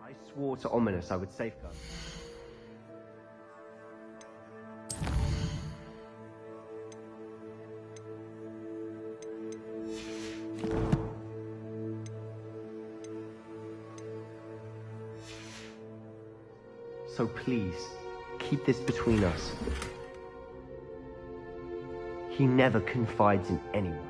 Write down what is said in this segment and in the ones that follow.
I swore to Ominous I would safeguard. So please, keep this between us. He never confides in anyone.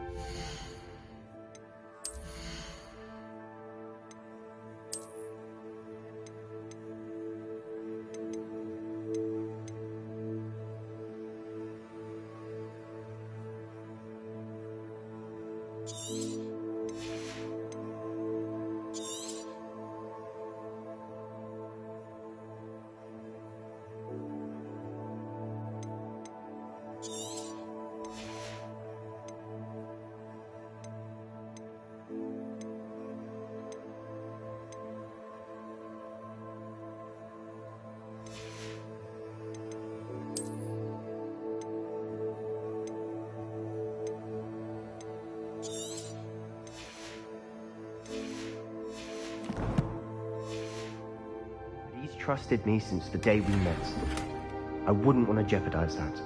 Trusted me since the day we met. I wouldn't want to jeopardize that.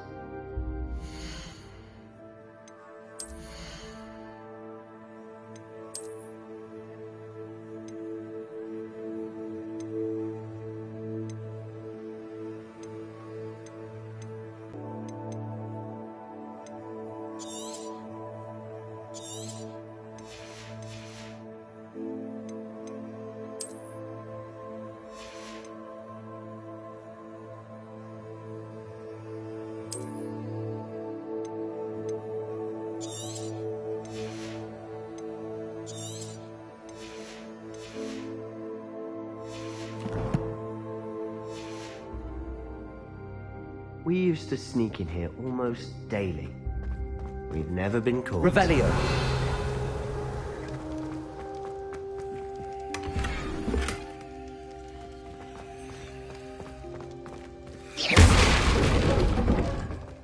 We used to sneak in here almost daily. We've never been caught. Revelio!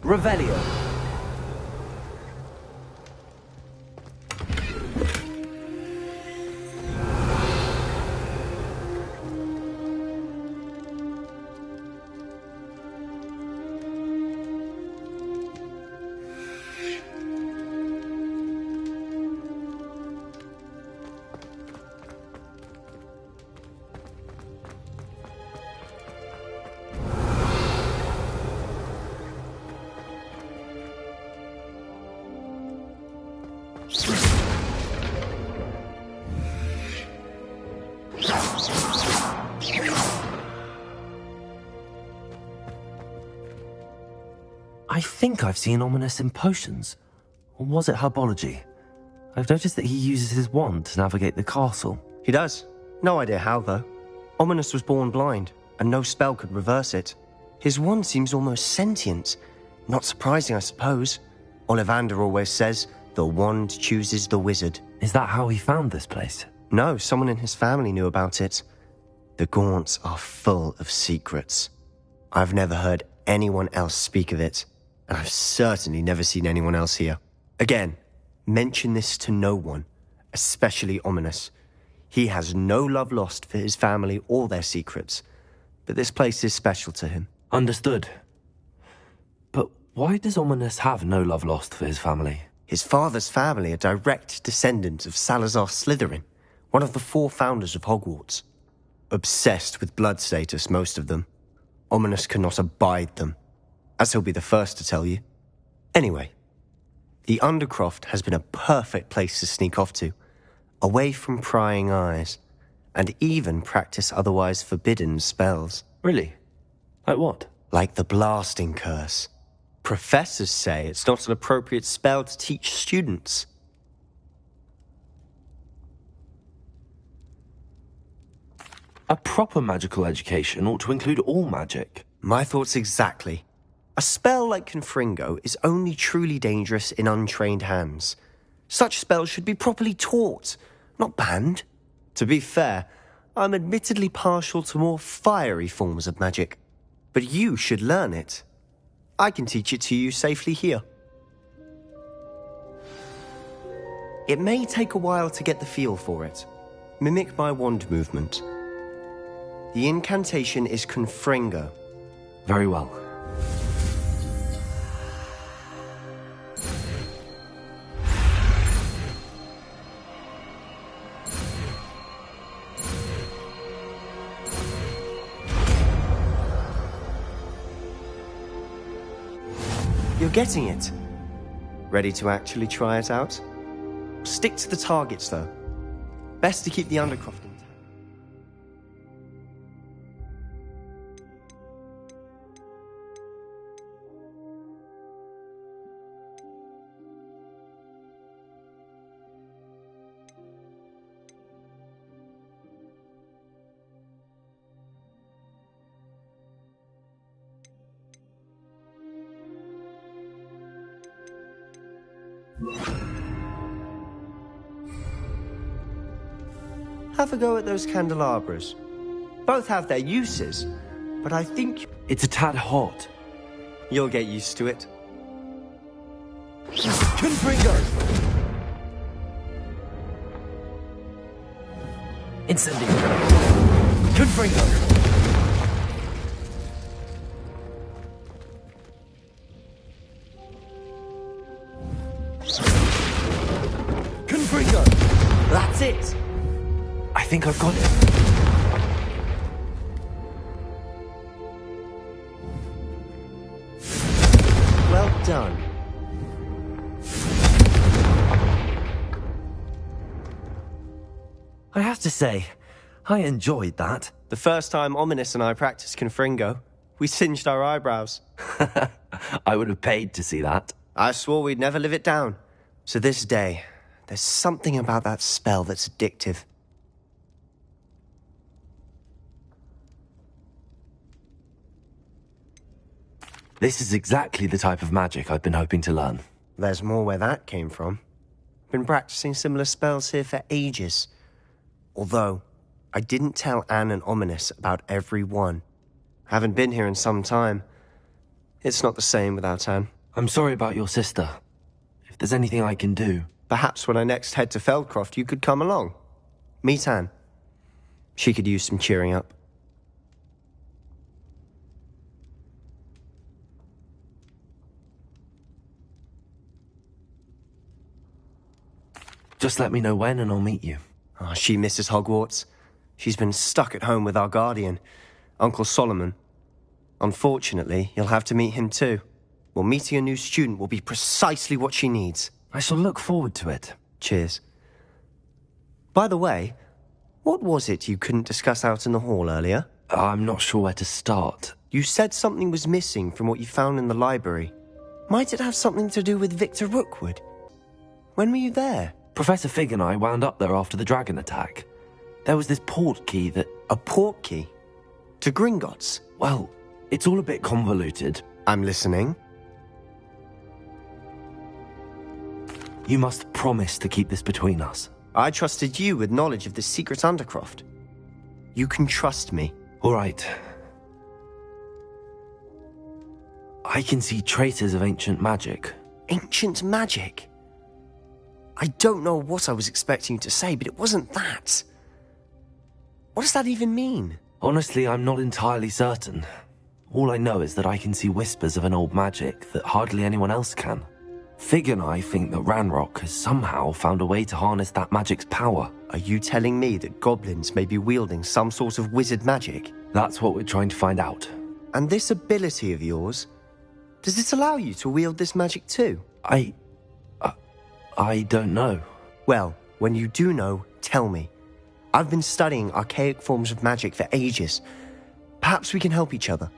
Revelio! I think I've seen Ominous in potions. Or was it herbology? I've noticed that he uses his wand to navigate the castle. He does. No idea how, though. Ominous was born blind, and no spell could reverse it. His wand seems almost sentient. Not surprising, I suppose. Ollivander always says, the wand chooses the wizard. Is that how he found this place? No, someone in his family knew about it. The Gaunts are full of secrets. I've never heard anyone else speak of it, and I've certainly never seen anyone else here. Again, mention this to no one, especially Ominous. He has no love lost for his family or their secrets, but this place is special to him. Understood. But why does Ominous have no love lost for his family? His father's family are direct descendants of Salazar Slytherin, one of the 4 founders of Hogwarts. Obsessed with blood status, most of them. Ominous cannot abide them, as he'll be the first to tell you. Anyway, the Undercroft has been a perfect place to sneak off to, away from prying eyes, and even practice otherwise forbidden spells. Really? Like what? Like the blasting curse. Professors say it's not an appropriate spell to teach students. A proper magical education ought to include all magic. My thoughts exactly. A spell like Confringo is only truly dangerous in untrained hands. Such spells should be properly taught, not banned. To be fair, I'm admittedly partial to more fiery forms of magic. But you should learn it. I can teach it to you safely here. It may take a while to get the feel for it. Mimic my wand movement. The incantation is Confringo. Very well. You're getting it. Ready to actually try it out? Stick to the targets, though. Best to keep the Undercroft intact. Have a go at those candelabras. Both have their uses, but I think It's a tad hot. you'll get used to it. Confringo! Incendio! Confringo! Confringo! That's it! I think I've got it. Well done. I have to say, I enjoyed that. The first time Ominous and I practiced Confringo, we singed our eyebrows. I would have paid to see that. I swore we'd never live it down. To this day, there's something about that spell that's addictive. This is exactly the type of magic I've been hoping to learn. There's more where that came from. Been practicing similar spells here for ages. Although, I didn't tell Anne and Ominous about every one. Haven't been here in some time. It's not the same without Anne. I'm sorry about your sister. If there's anything I can do... Perhaps when I next head to Feldcroft, you could come along. Meet Anne. She could use some cheering up. Just let me know when and I'll meet you. Oh, she misses Hogwarts. She's been stuck at home with our guardian, Uncle Solomon. Unfortunately, you'll have to meet him too. Well, meeting a new student will be precisely what she needs. I shall look forward to it. Cheers. By the way, what was it you couldn't discuss out in the hall earlier? I'm not sure where to start. You said something was missing from what you found in the library. Might it have something to do with Victor Rookwood? When were you there? Professor Fig and I wound up there after the dragon attack. There was this port key that... A port key? To Gringotts? Well, it's all a bit convoluted. I'm listening. You must promise to keep this between us. I trusted you with knowledge of the secret Undercroft. You can trust me. All right. I can see traces of ancient magic. Ancient magic? I don't know what I was expecting you to say, but it wasn't that. What does that even mean? Honestly, I'm not entirely certain. All I know is that I can see whispers of an old magic that hardly anyone else can. Fig and I think that Ranrock has somehow found a way to harness that magic's power. Are you telling me that goblins may be wielding some sort of wizard magic? That's what we're trying to find out. And this ability of yours, does it allow you to wield this magic too? I don't know. Well, when you do know, tell me. I've been studying archaic forms of magic for ages. Perhaps we can help each other.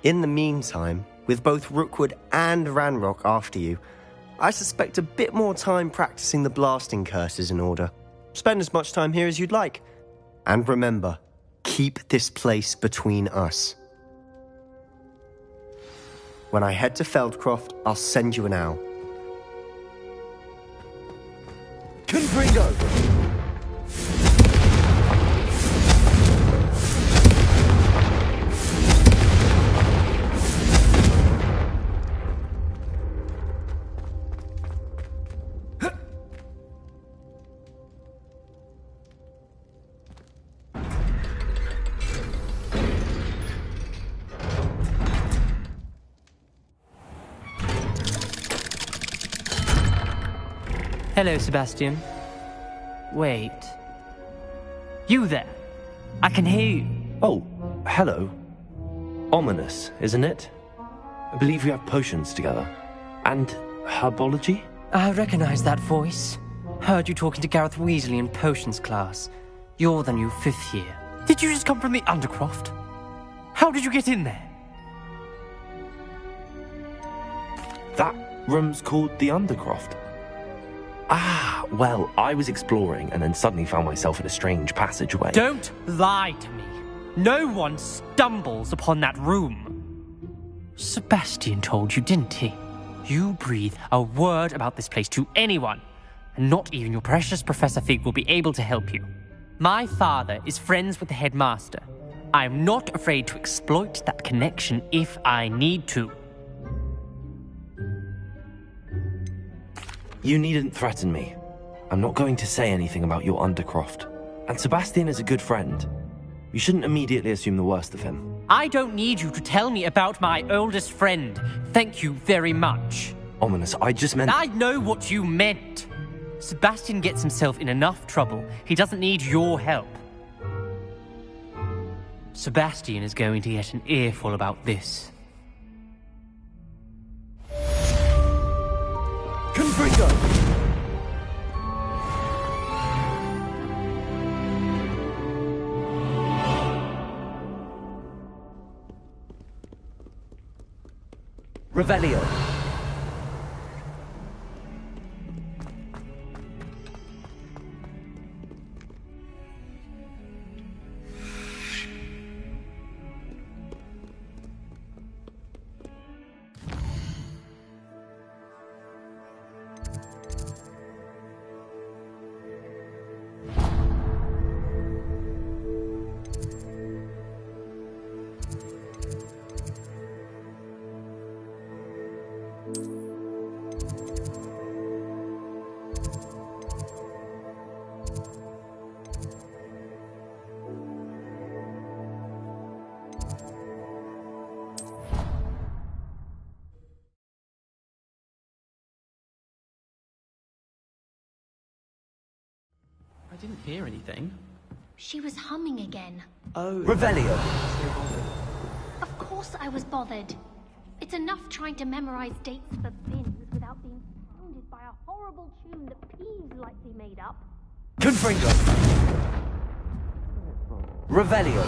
In the meantime, with both Rookwood and Ranrock after you, I suspect a bit more time practicing the blasting curse is in order. Spend as much time here as you'd like. And remember, keep this place between us. When I head to Feldcroft, I'll send you an owl. Confringo! Hello, Sebastian. Wait. You there? I can hear you. Oh, hello. Ominous, isn't it? I believe we have potions together. And herbology? I recognize that voice. Heard you talking to Gareth Weasley in potions class. You're the new 5th year. Did you just come from the Undercroft? How did you get in there? That room's called the Undercroft. Ah, well, I was exploring and then suddenly found myself in a strange passageway. Don't lie to me. No one stumbles upon that room. Sebastian told you, didn't he? You breathe a word about this place to anyone, and not even your precious Professor Fig will be able to help you. My father is friends with the headmaster. I'm not afraid to exploit that connection if I need to. You needn't threaten me. I'm not going to say anything about your Undercroft. And Sebastian is a good friend. You shouldn't immediately assume the worst of him. I don't need you to tell me about my oldest friend. Thank you very much. Ominous, I just meant... I know what you meant. Sebastian gets himself in enough trouble. He doesn't need your help. Sebastian is going to get an earful about this. Confringo! Revelio. I didn't hear anything. She was humming again. Oh. Revelio. Of course I was bothered. It's enough trying to memorize dates for bins without being pounded by a horrible tune that Peeves likely made up. Confringo. Revelio.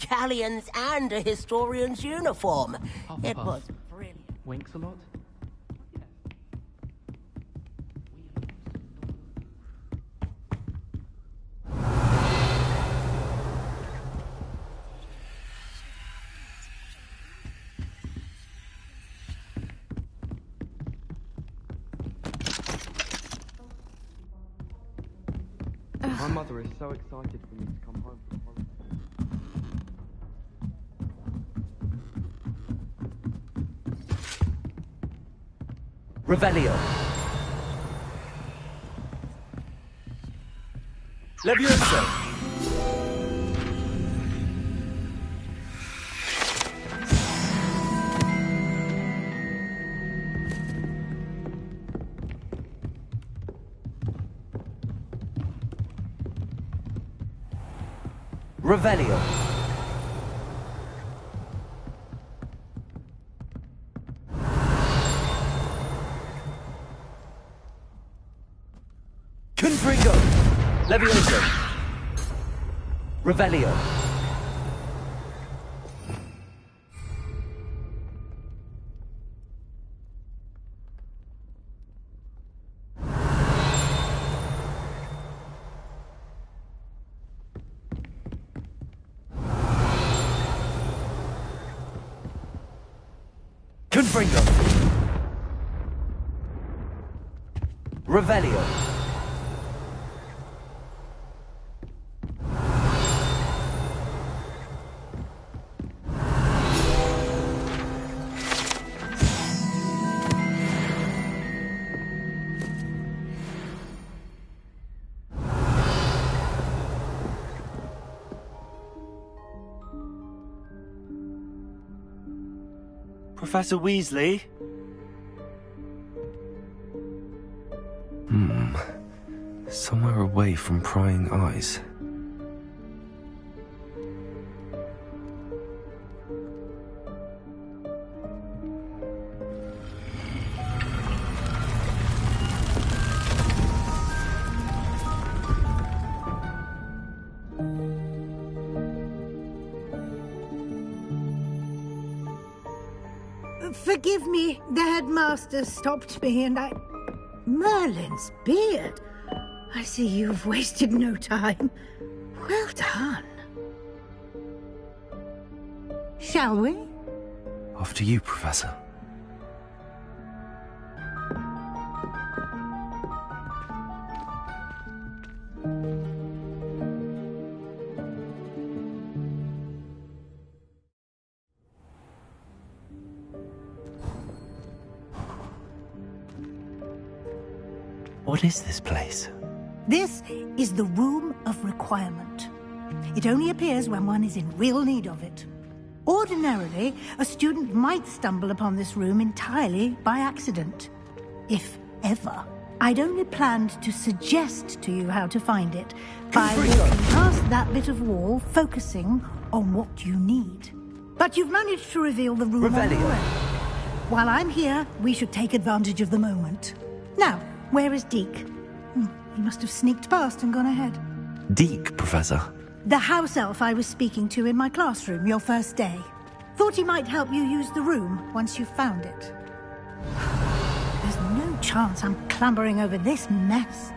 Galleons and a historian's uniform. Huff, It puff. was brilliant. Winks a lot? My mother is so excited for me to come home from holiday. Revelio. Levioso. Revelio. Confringo. Levioso. Revelio. Confringo. Revelio. Professor Weasley? Somewhere away from prying eyes. Forgive me, the headmaster stopped me and I... Merlin's beard. I see you've wasted no time. Well done. Shall we? After you, Professor. What is this place? This is the Room of Requirement. It only appears when one is in real need of it. Ordinarily, a student might stumble upon this room entirely by accident. If ever. I'd only planned to suggest to you how to find it by walking past that bit of wall, focusing on what you need. But you've managed to reveal the room on your own. While I'm here, we should take advantage of the moment. Now, where is Deke? He must have sneaked past and gone ahead. Deke, Professor. The house elf I was speaking to in my classroom your first day. Thought he might help you use the room once you've found it. There's no chance I'm clambering over this mess.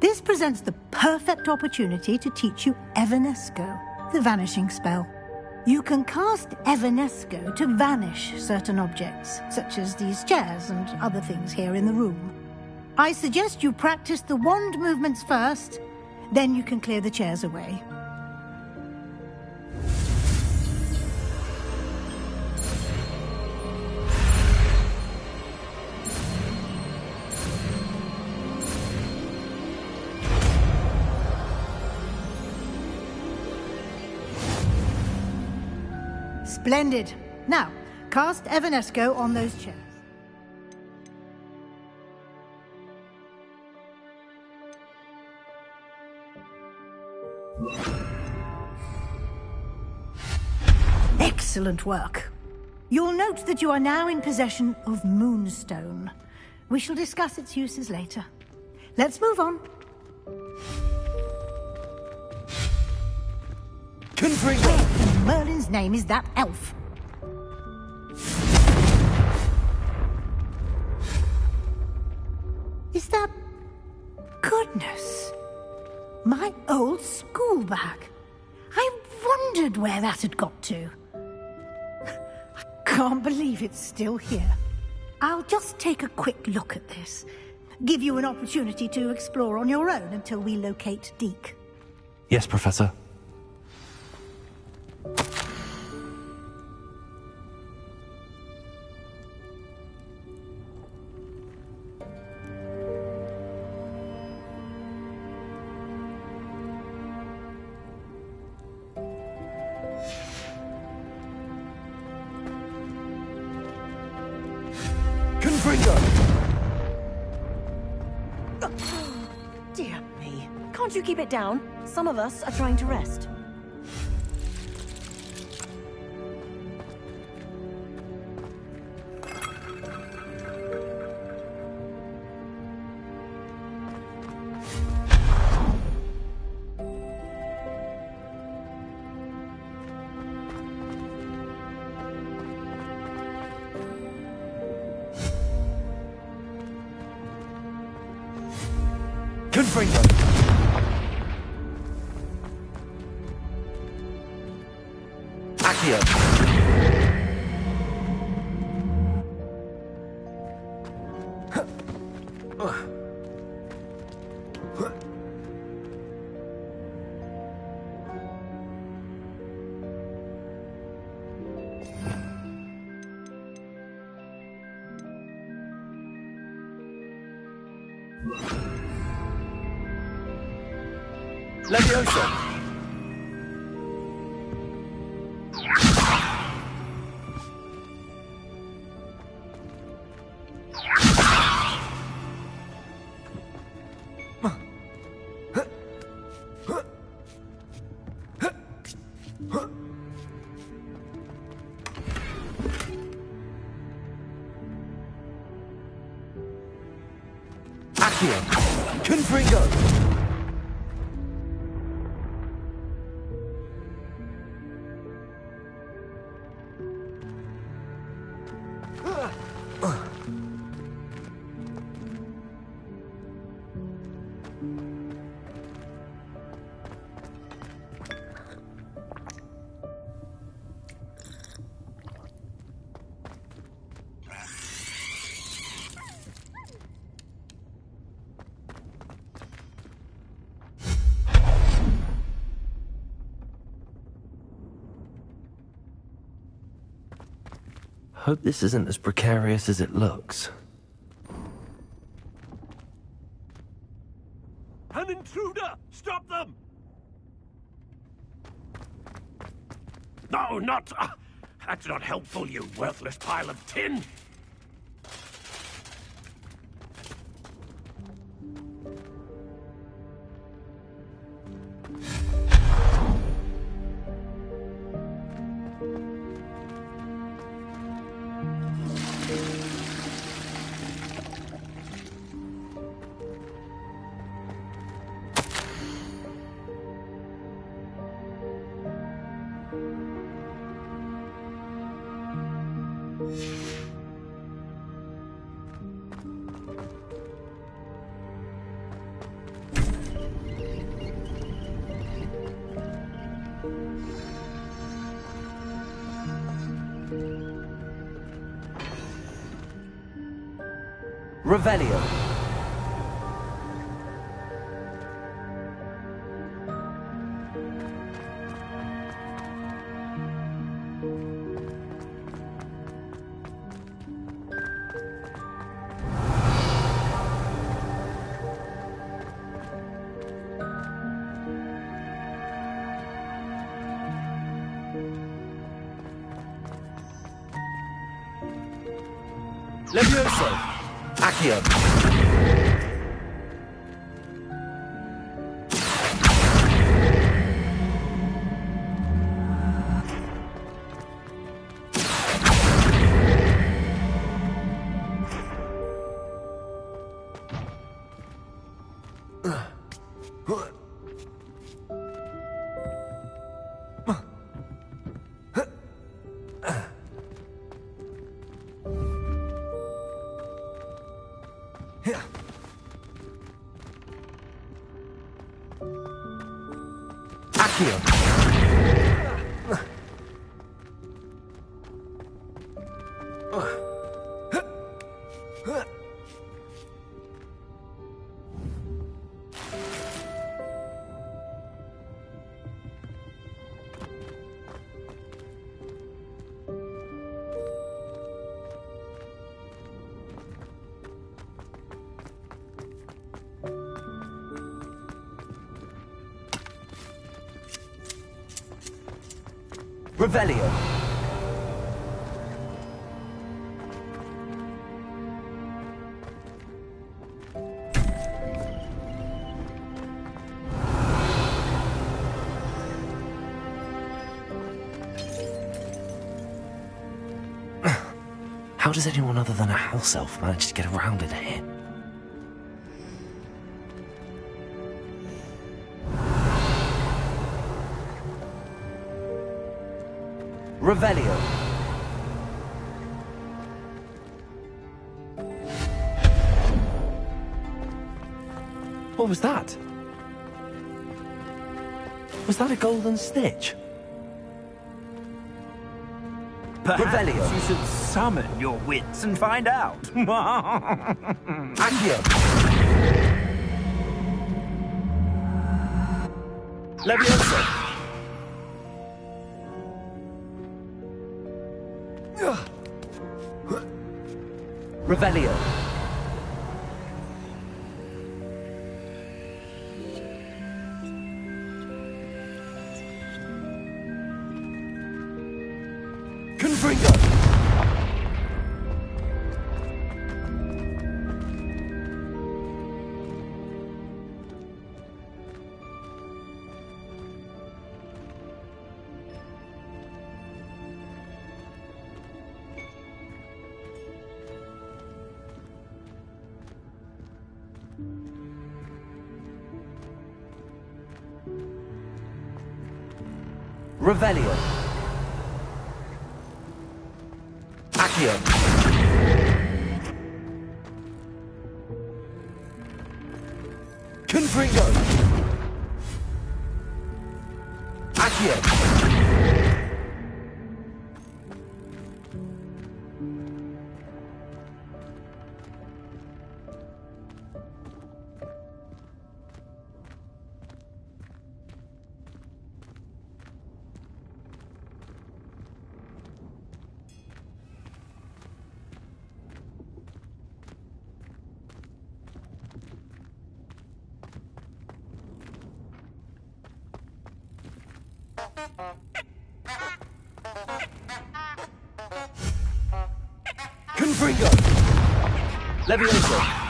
This presents the perfect opportunity to teach you Evanesco, the vanishing spell. You can cast Evanesco to vanish certain objects, such as these chairs and other things here in the room. I suggest you practice the wand movements first, then you can clear the chairs away. Splendid. Now, cast Evanesco on those chairs. Excellent work. You'll note that you are now in possession of Moonstone. We shall discuss its uses later. Let's move on. Where in Merlin's name is that elf? Is that... Goodness. My old school bag. I wondered where that had got to. I can't believe it's still here. I'll just take a quick look at this. Give you an opportunity to explore on your own until we locate Deke. Yes, Professor. Dear me. Can't you keep it down? Some of us are trying to rest. Confringo! Accio! Levioso! Accio! Confringo! Hope this isn't as precarious as it looks. An intruder! Stop them! No, not... that's not helpful, you worthless pile of tin! Revelio. Levioso. Accio. Revelio. How does anyone other than a house elf manage to get around in here? Revelio. What was that? Was that a golden snitch? Perhaps Revelio. you should summon your wits and find out. Accio. Levioso. Revelio. Confringo. Revelio. Accio. Confringo. Accio. Confringo. Levioso.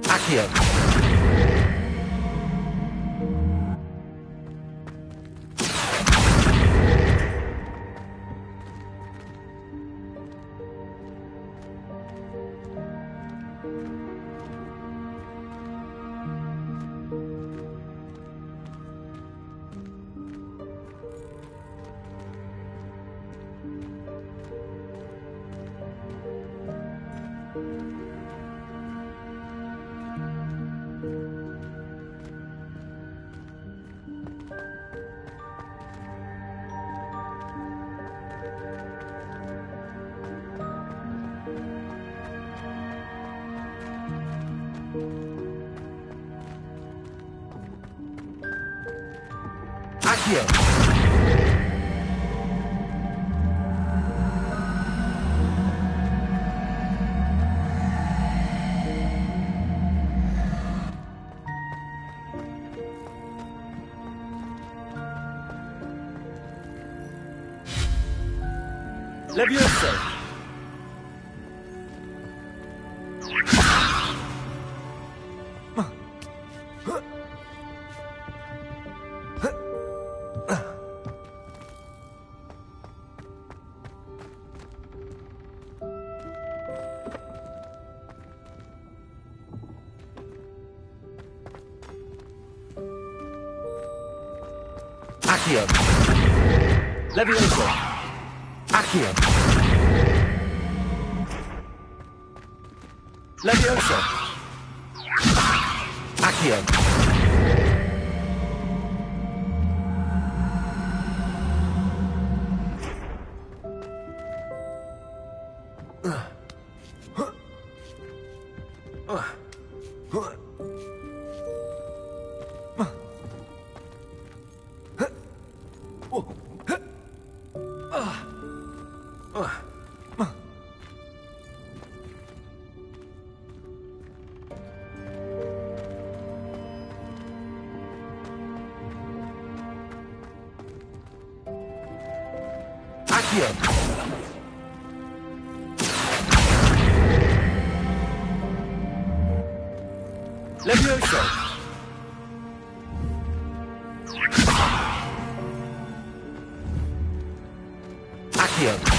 Accio. Accio. Levioso. Accio. Levioso. Accio. Levioso. Accio. Accio. Levioso. Accio.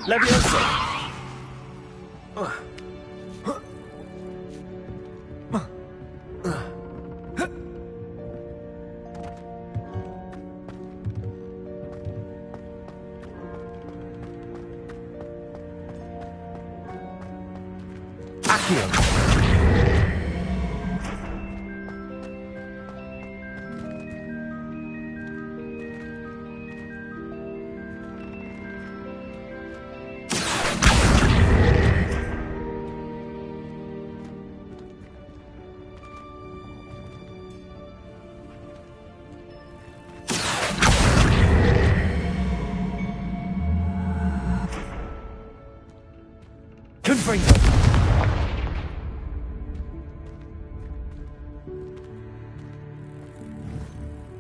Leviosa! Confringo!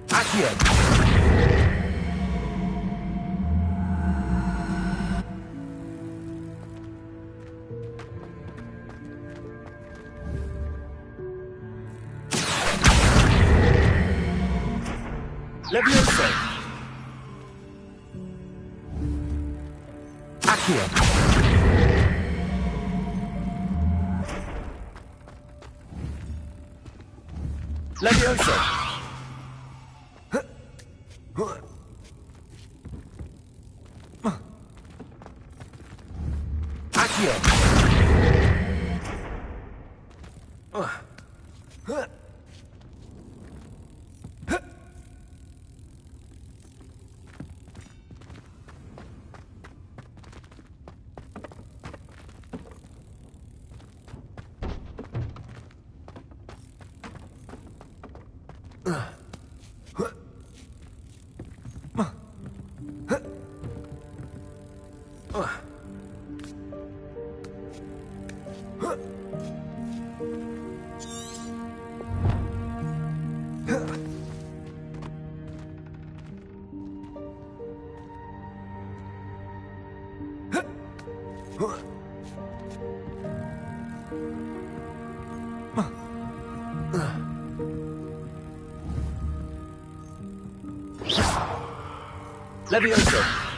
Accio! Leviosa! Accio! Leviosa! Accio! Leviosa!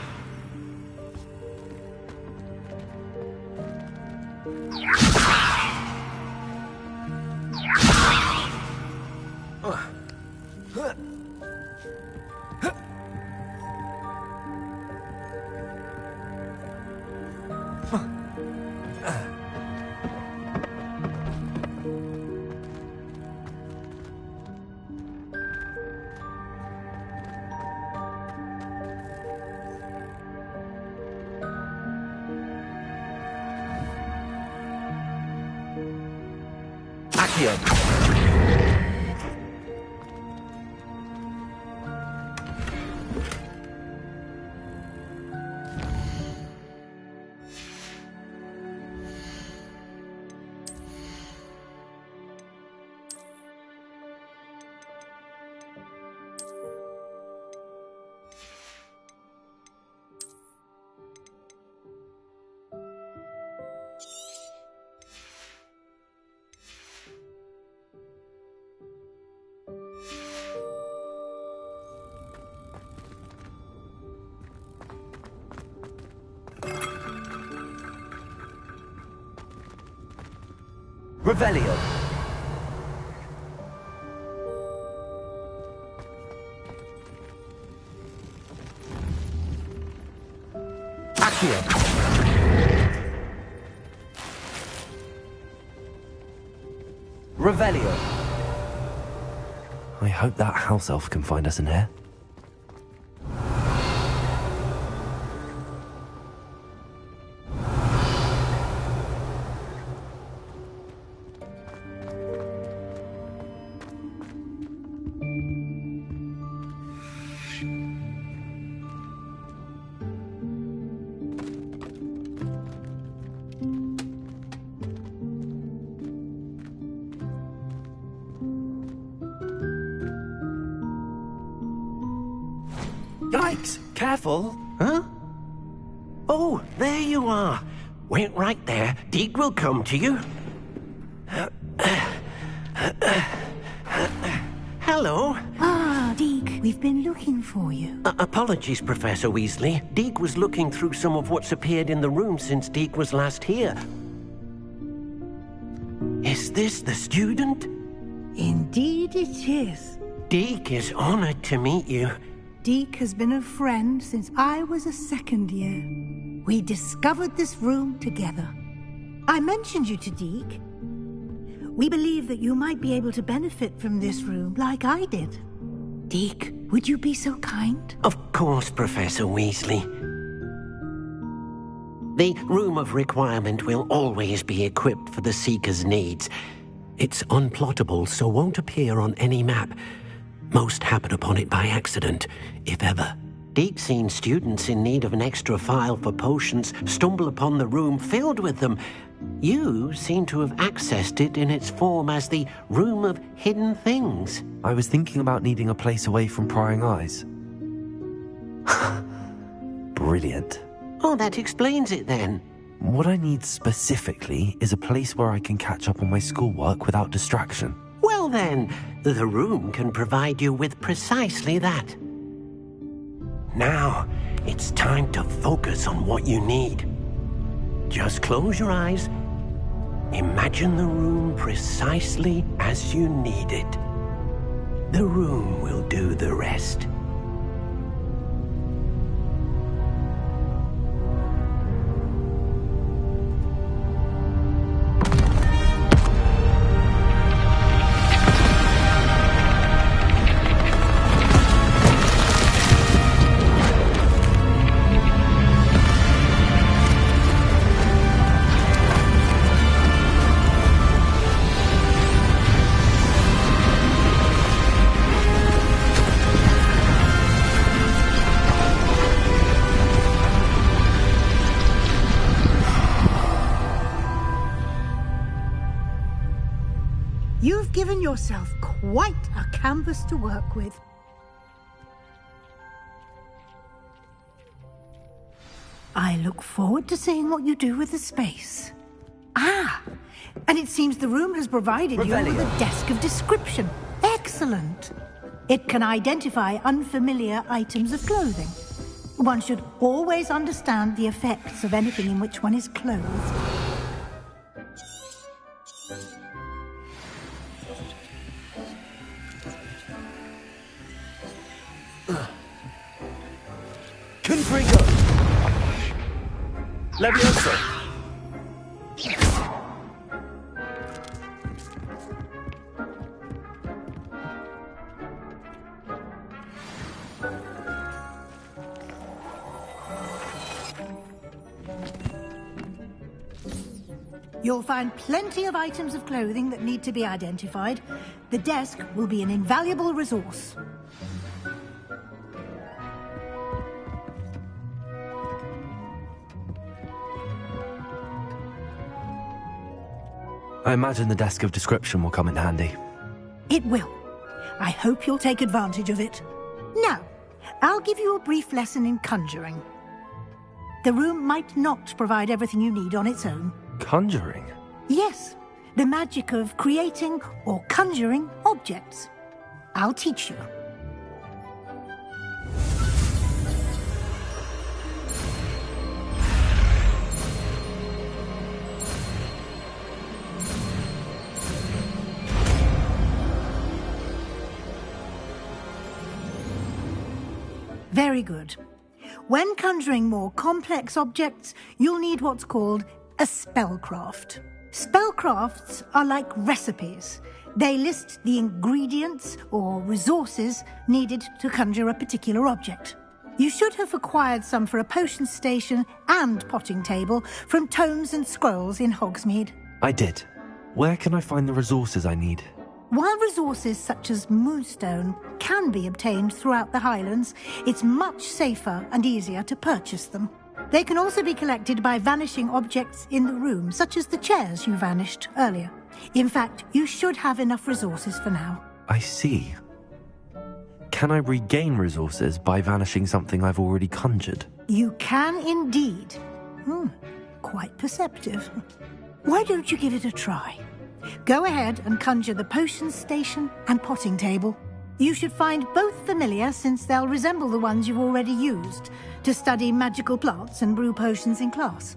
Accio! Revelio! Accio! Revelio! I hope that house elf can find us in here. Yikes! Careful! Huh? Oh, there you are. Wait right there. Deed will come to you. Hello. Ah, Deke, we've been looking for you. Apologies, Professor Weasley. Deke was looking through some of what's appeared in the room since Deke was last here. Is this the student? Indeed it is. Deke is honored to meet you. Deke has been a friend since I was a second year. We discovered this room together. I mentioned you to Deke. We believe that you might be able to benefit from this room like I did. Deke, would you be so kind? Of course, Professor Weasley. The Room of Requirement will always be equipped for the Seeker's needs. It's unplottable, so won't appear on any map. Most happen upon it by accident, if ever. Deke's seen students in need of an extra file for potions stumble upon the room filled with them. You seem to have accessed it in its form as the Room of Hidden Things. I was thinking about needing a place away from prying eyes. Brilliant. Oh, that explains it then. What I need specifically is a place where I can catch up on my schoolwork without distraction. Well then, the room can provide you with precisely that. Now, it's time to focus on what you need. Just close your eyes. Imagine the room precisely as you need it. The room will do the rest. You've given yourself quite a canvas to work with. I look forward to seeing what you do with the space. Ah, and it seems the room has provided you with a desk of description. Excellent. It can identify unfamiliar items of clothing. One should always understand the effects of anything in which one is clothed. Confringo! Levioso! You'll find plenty of items of clothing that need to be identified. The desk will be an invaluable resource. I imagine the desk of description will come in handy. It will. I hope you'll take advantage of it. Now, I'll give you a brief lesson in conjuring. The room might not provide everything you need on its own. Conjuring? Yes, the magic of creating or conjuring objects. I'll teach you. Very good. When conjuring more complex objects, you'll need what's called a spellcraft. Spellcrafts are like recipes. They list the ingredients or resources needed to conjure a particular object. You should have acquired some for a potion station and potting table from tomes and scrolls in Hogsmeade. I did. Where can I find the resources I need? While resources such as moonstone can be obtained throughout the Highlands, it's much safer and easier to purchase them. They can also be collected by vanishing objects in the room, such as the chairs you vanished earlier. In fact, you should have enough resources for now. I see. Can I regain resources by vanishing something I've already conjured? You can indeed. Quite perceptive. Why don't you give it a try? Go ahead and conjure the potion station and potting table. You should find both familiar, since they'll resemble the ones you've already used to study magical plants and brew potions in class.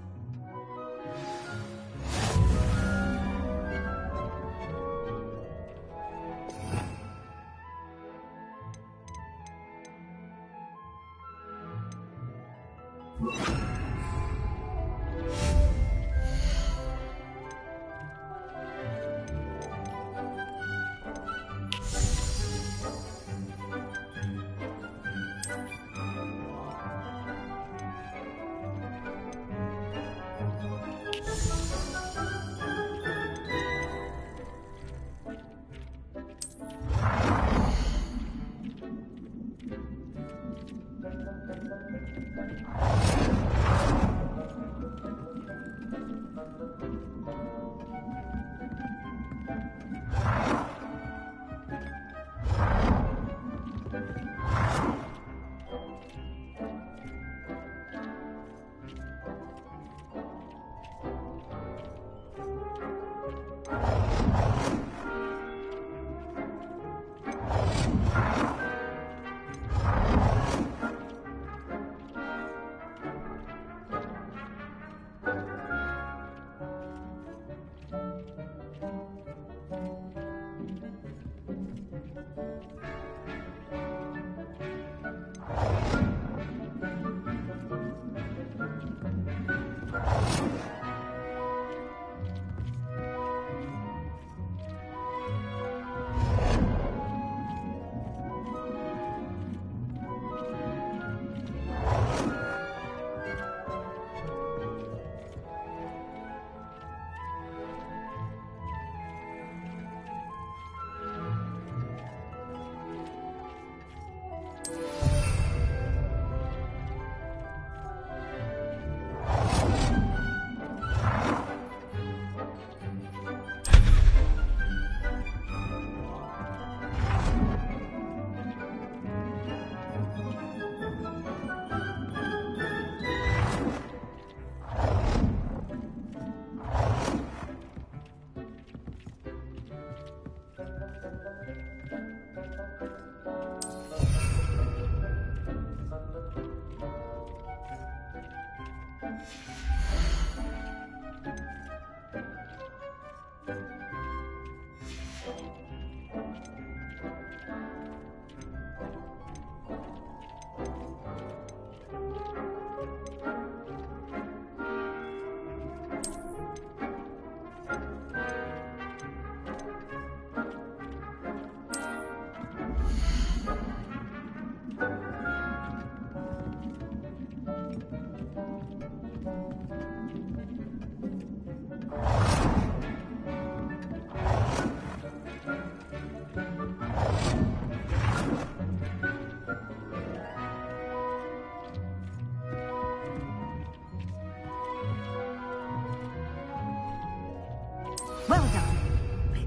Well done.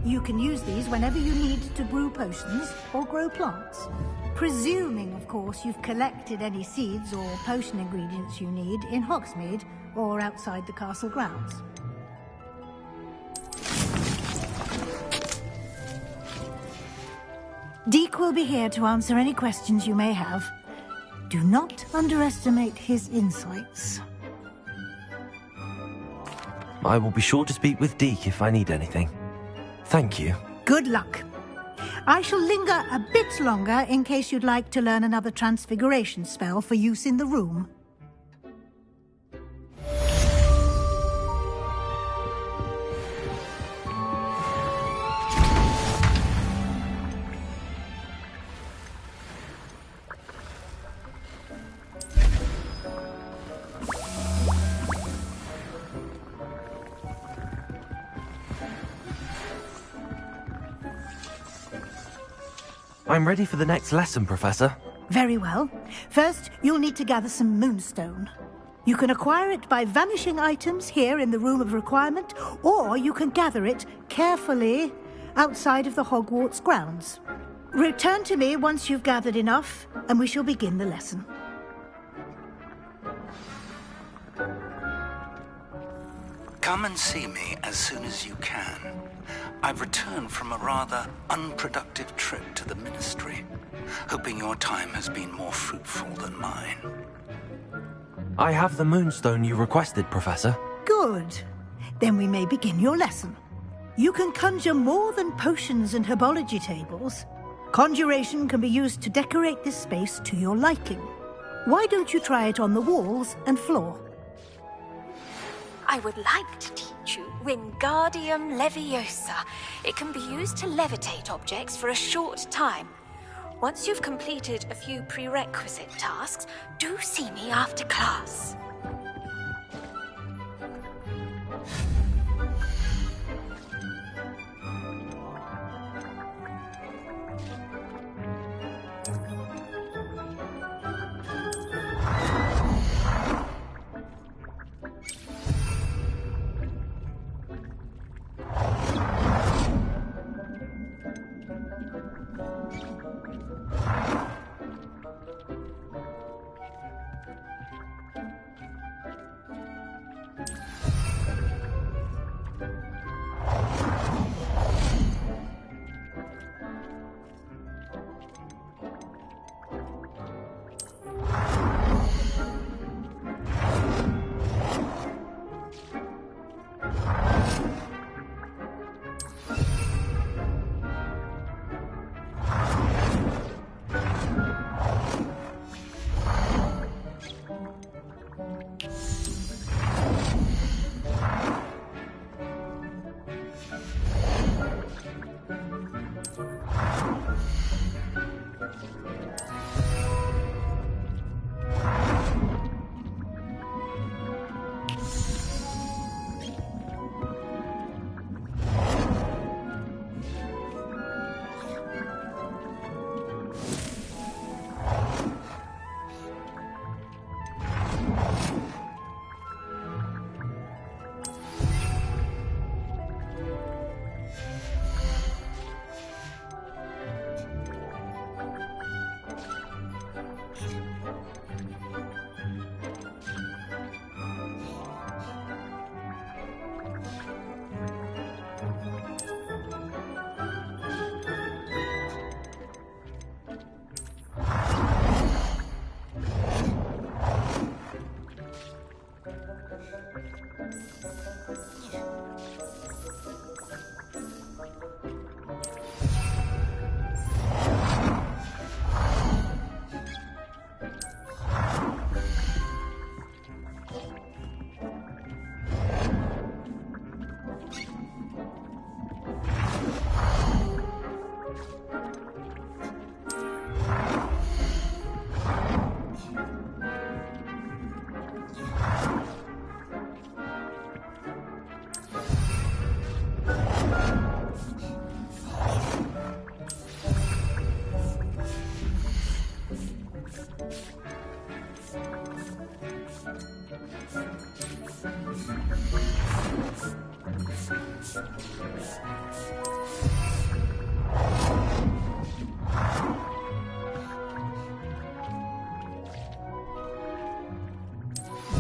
You can use these whenever you need to brew potions or grow plants. Presuming, of course, you've collected any seeds or potion ingredients you need in Hogsmeade or outside the castle grounds. Deke will be here to answer any questions you may have. Do not underestimate his insights. I will be sure to speak with Deke if I need anything. Thank you. Good luck. I shall linger a bit longer in case you'd like to learn another transfiguration spell for use in the room. I'm ready for the next lesson, Professor. Very well. First, you'll need to gather some moonstone. You can acquire it by vanishing items here in the Room of Requirement, or you can gather it carefully outside of the Hogwarts grounds. Return to me once you've gathered enough, and we shall begin the lesson. Come and see me as soon as you can. I've returned from a rather unproductive trip to the Ministry, hoping your time has been more fruitful than mine. I have the moonstone you requested, Professor. Good. Then we may begin your lesson. You can conjure more than potions and herbology tables. Conjuration can be used to decorate this space to your liking. Why don't you try it on the walls and floor? I would like to teach you Wingardium Leviosa. It can be used to levitate objects for a short time. Once you've completed a few prerequisite tasks, do see me after class.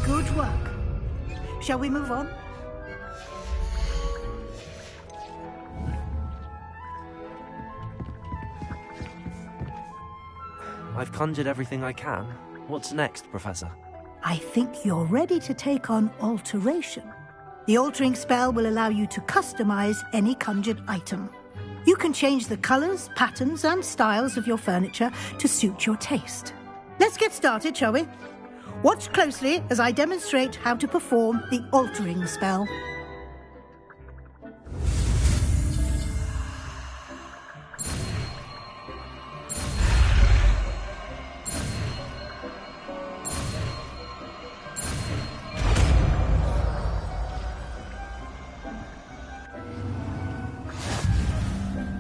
Good work. Shall we move on? I've conjured everything I can. What's next, Professor? I think you're ready to take on alteration. The altering spell will allow you to customize any conjured item. You can change the colors, patterns, and styles of your furniture to suit your taste. Let's get started, shall we? Watch closely as I demonstrate how to perform the altering spell.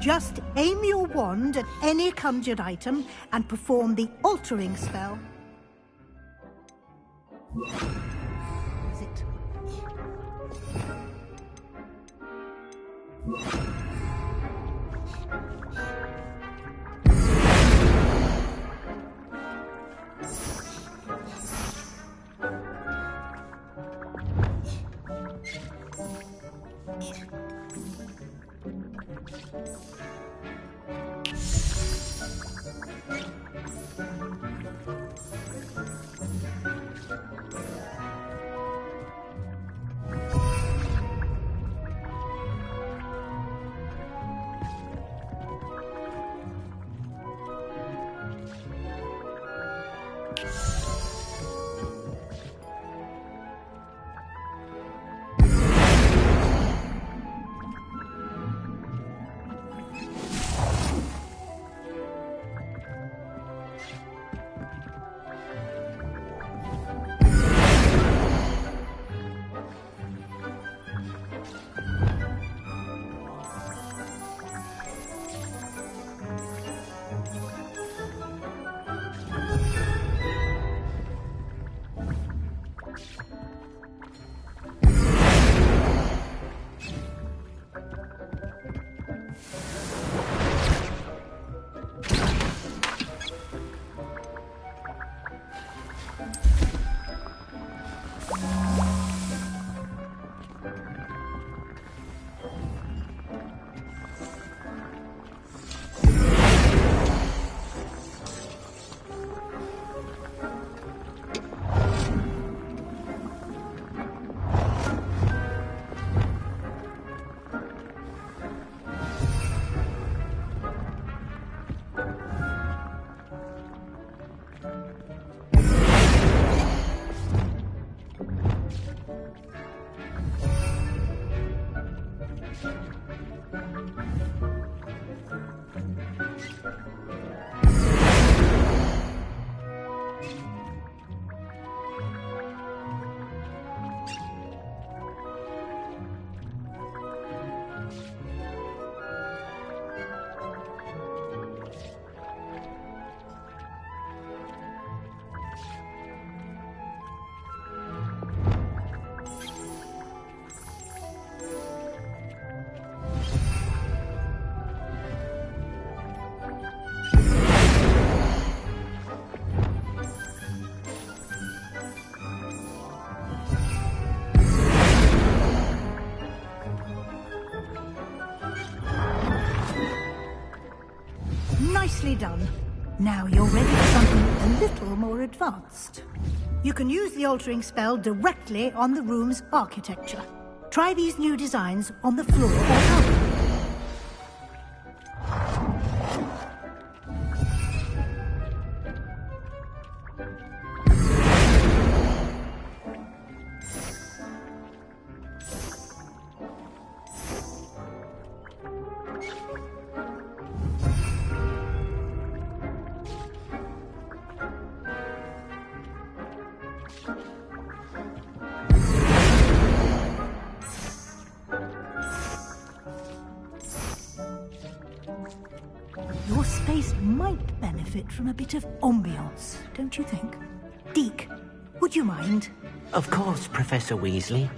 Just aim your wand at any conjured item and perform the altering spell. Is it? Nicely done. Now you're ready for something a little more advanced. You can use the altering spell directly on the room's architecture. Try these new designs on the floor or carpet. Your space might benefit from a bit of ambiance, don't you think? Deke, would you mind? Of course, Professor Weasley.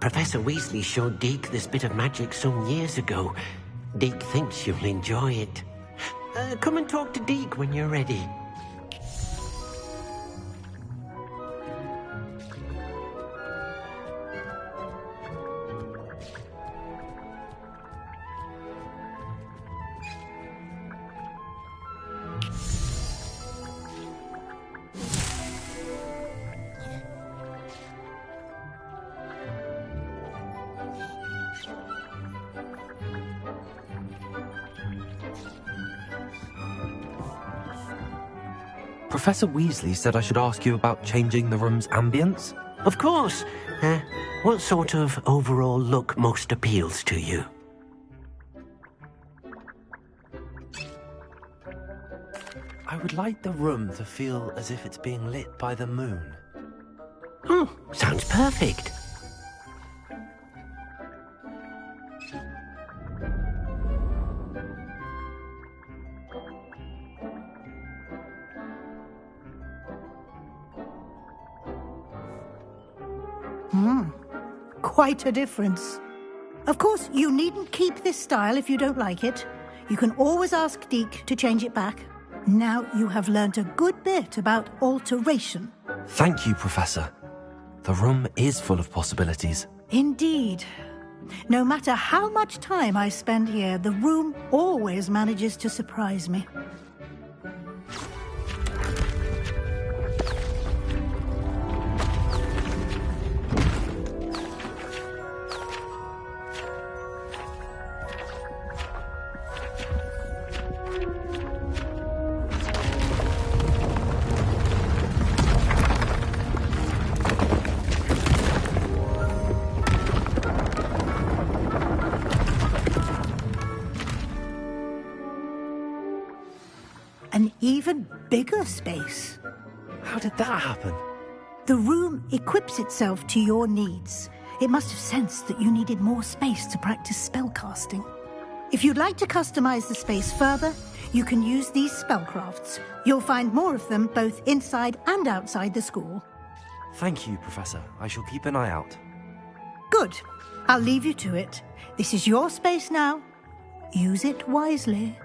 Professor Weasley showed Deke this bit of magic some years ago. Deke thinks you'll enjoy it. Come and talk to Deke when you're ready. Professor Weasley said I should ask you about changing the room's ambience. Of course. What sort of overall look most appeals to you? I would like the room to feel as if it's being lit by the moon. Sounds perfect. Quite a difference. Of course, you needn't keep this style if you don't like it. You can always ask Deke to change it back. Now you have learnt a good bit about alteration. Thank you, Professor. The room is full of possibilities. Indeed. No matter how much time I spend here, the room always manages to surprise me. An even bigger space. How did that happen? The room equips itself to your needs. It must have sensed that you needed more space to practice spellcasting. If you'd like to customize the space further, you can use these spellcrafts. You'll find more of them both inside and outside the school. Thank you, Professor. I shall keep an eye out. Good. I'll leave you to it. This is your space now. Use it wisely.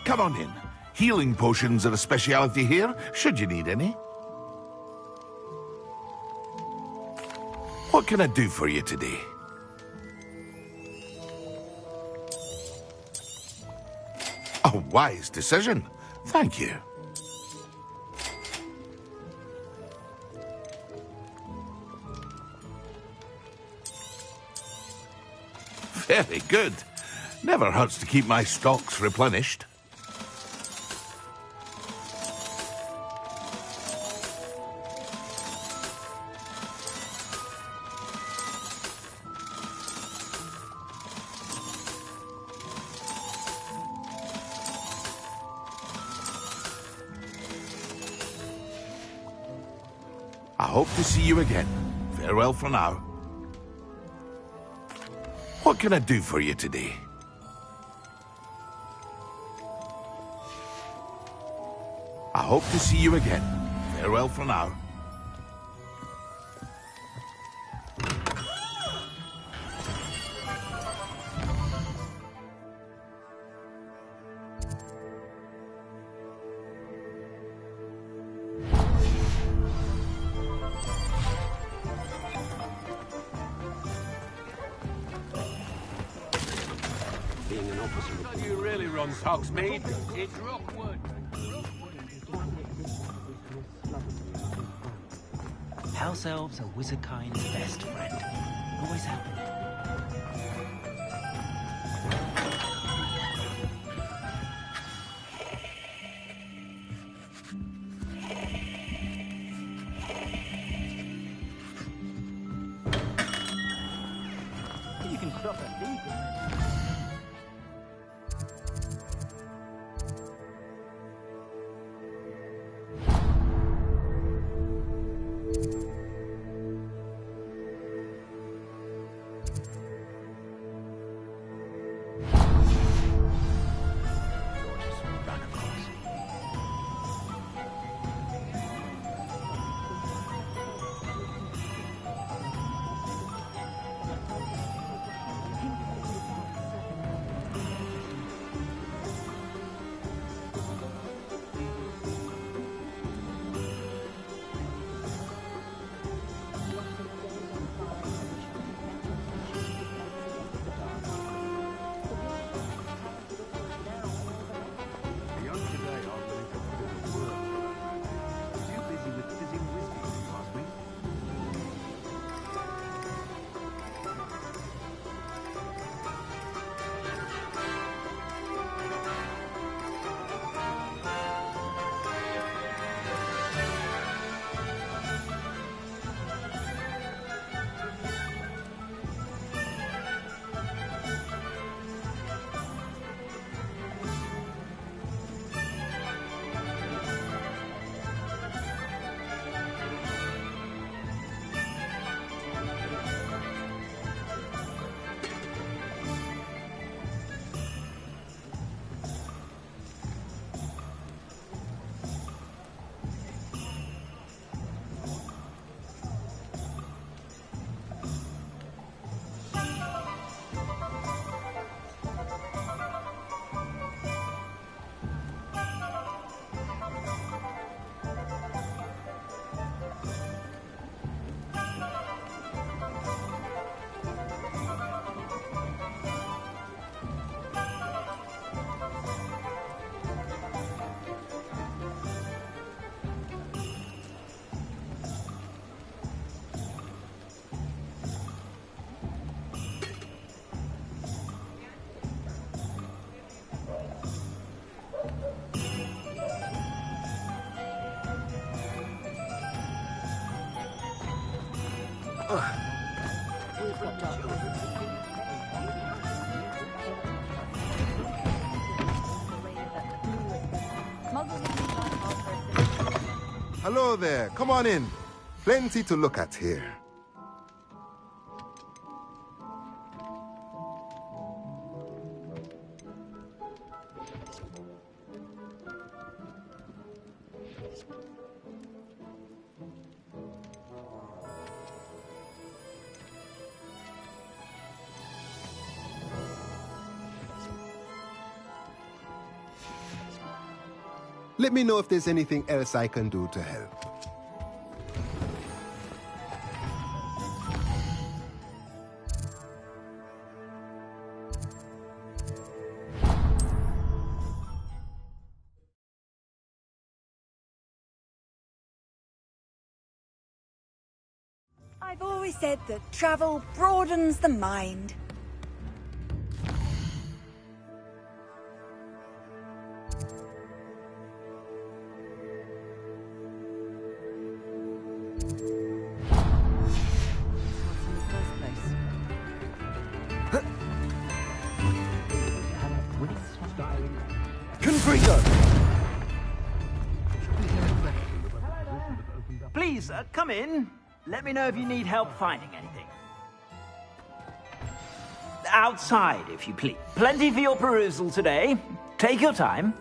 Come on in. Healing potions are a speciality here, should you need any. What can I do for you today? A wise decision. Thank you. Very good. Never hurts to keep my stocks replenished. I hope to see you again. Farewell for now. What can I do for you today? I hope to see you again. Farewell for now. You really run Hogsmeade. It's Rookwood. House elves are wizardkind's best friend. Always have been. You can stop a thief. Hello there, come on in. Plenty to look at here. Let me know if there's anything else I can do to help. I've always said that travel broadens the mind. Please, come in. Let me know if you need help finding anything. Outside, if you please. Plenty for your perusal today. Take your time.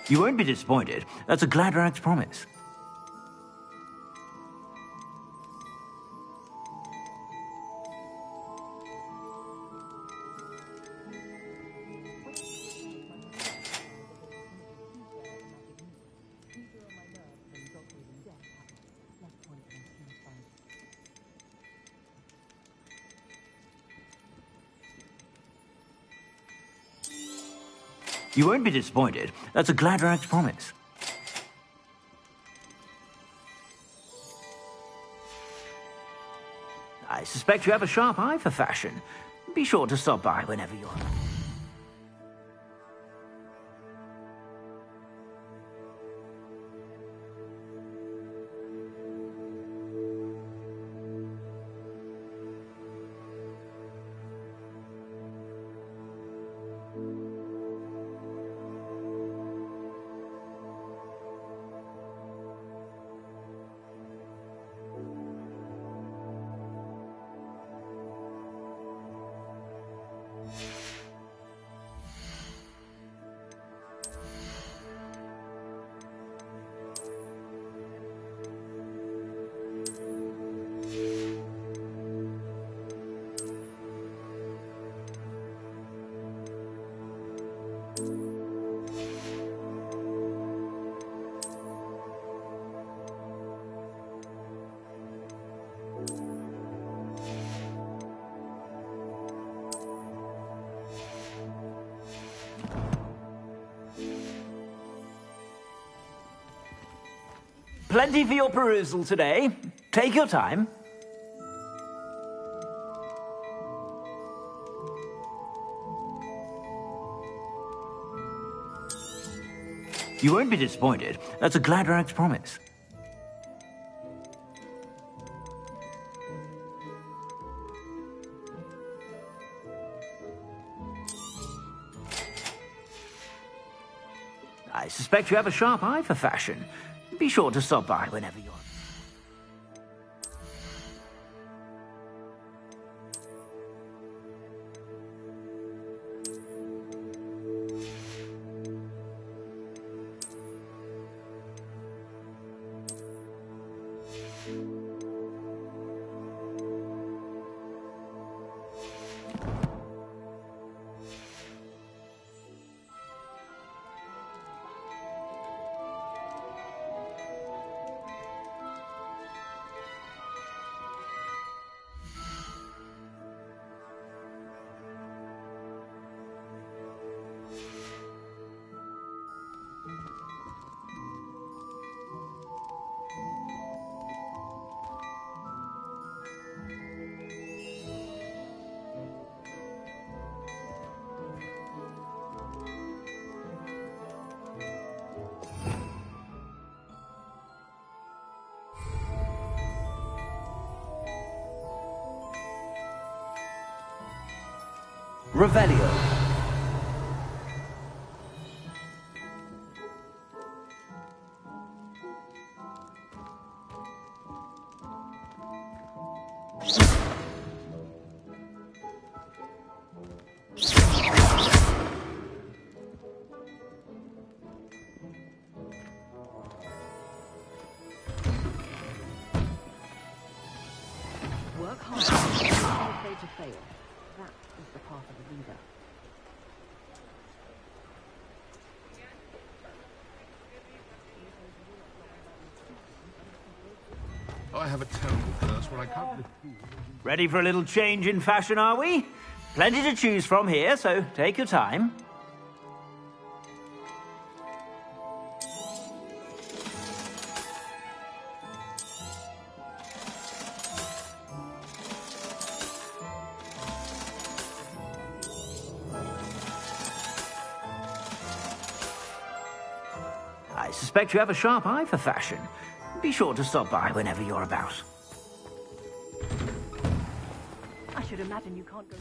You won't be disappointed. That's a Gladrag's promise. You won't be disappointed. That's a Gladrag's promise. I suspect you have a sharp eye for fashion. Be sure to stop by whenever you're... Plenty for your perusal today. Take your time. You won't be disappointed. That's a Gladrag's promise. I suspect you have a sharp eye for fashion. Be sure to stop by whenever you're... Revelio. Work hard. Never afraid to fail. That is the path of a leader. I have a terrible curse where I can't... Ready for a little change in fashion, are we? Plenty to choose from here, so take your time. I suspect you have a sharp eye for fashion. Be sure to stop by whenever you're about. I should imagine you can't go...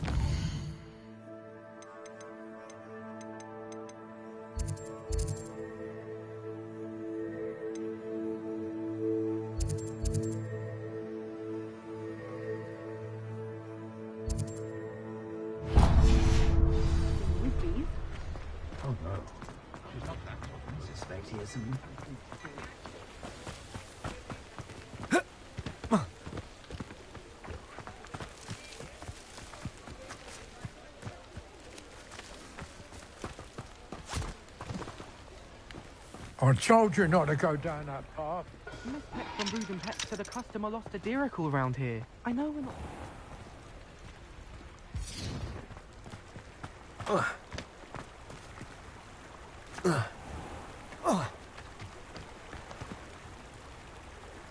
Oh no. I suspect he has some... I told you not to go down that path. Miss Peck from Brood and Pets said a customer lost a diricle around here. I know we're not...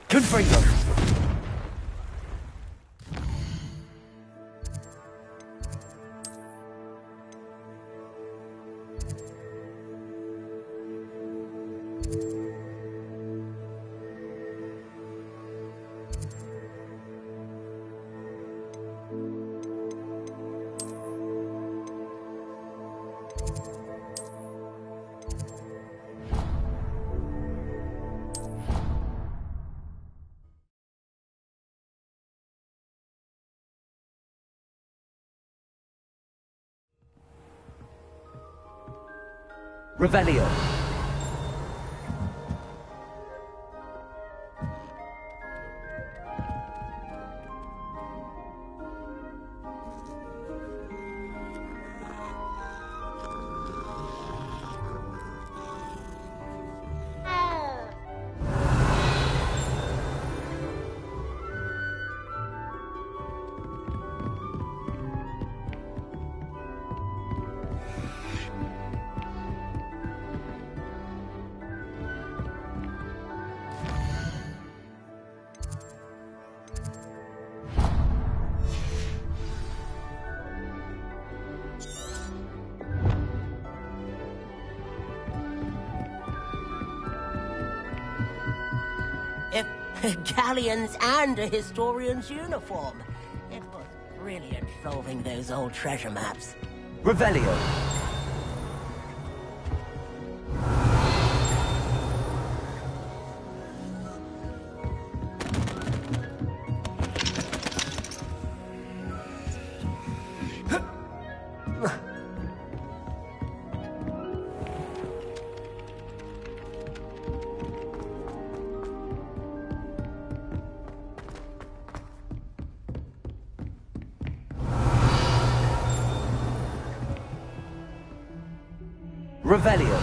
Confringo. Revelio. Galleons and a historian's uniform. It was brilliant solving those old treasure maps. Revelio. Revelio.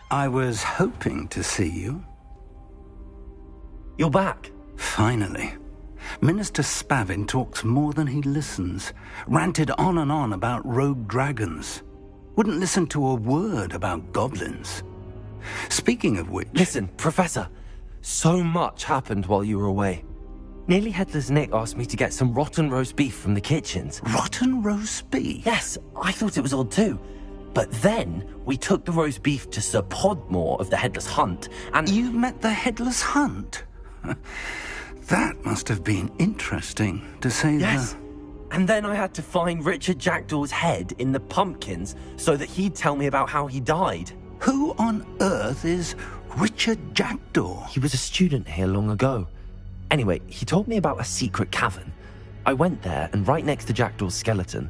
I was hoping to see you. You're back. Finally. Minister Spavin talks more than he listens. Ranted on and on about rogue dragons. Wouldn't listen to a word about goblins. Speaking of which... Listen, Professor. So much happened while you were away. Nearly Headless Nick asked me to get some rotten roast beef from the kitchens. Rotten roast beef? Yes, I thought it was odd too. But then we took the roast beef to Sir Podmore of the Headless Hunt, and... You met the Headless Hunt? That must have been interesting, to say Yes. And then I had to find Richard Jackdaw's head in the pumpkins so that he'd tell me about how he died. Who on earth is Richard Jackdaw? He was a student here long ago. Anyway, he told me about a secret cavern. I went there, and right next to Jackdaw's skeleton,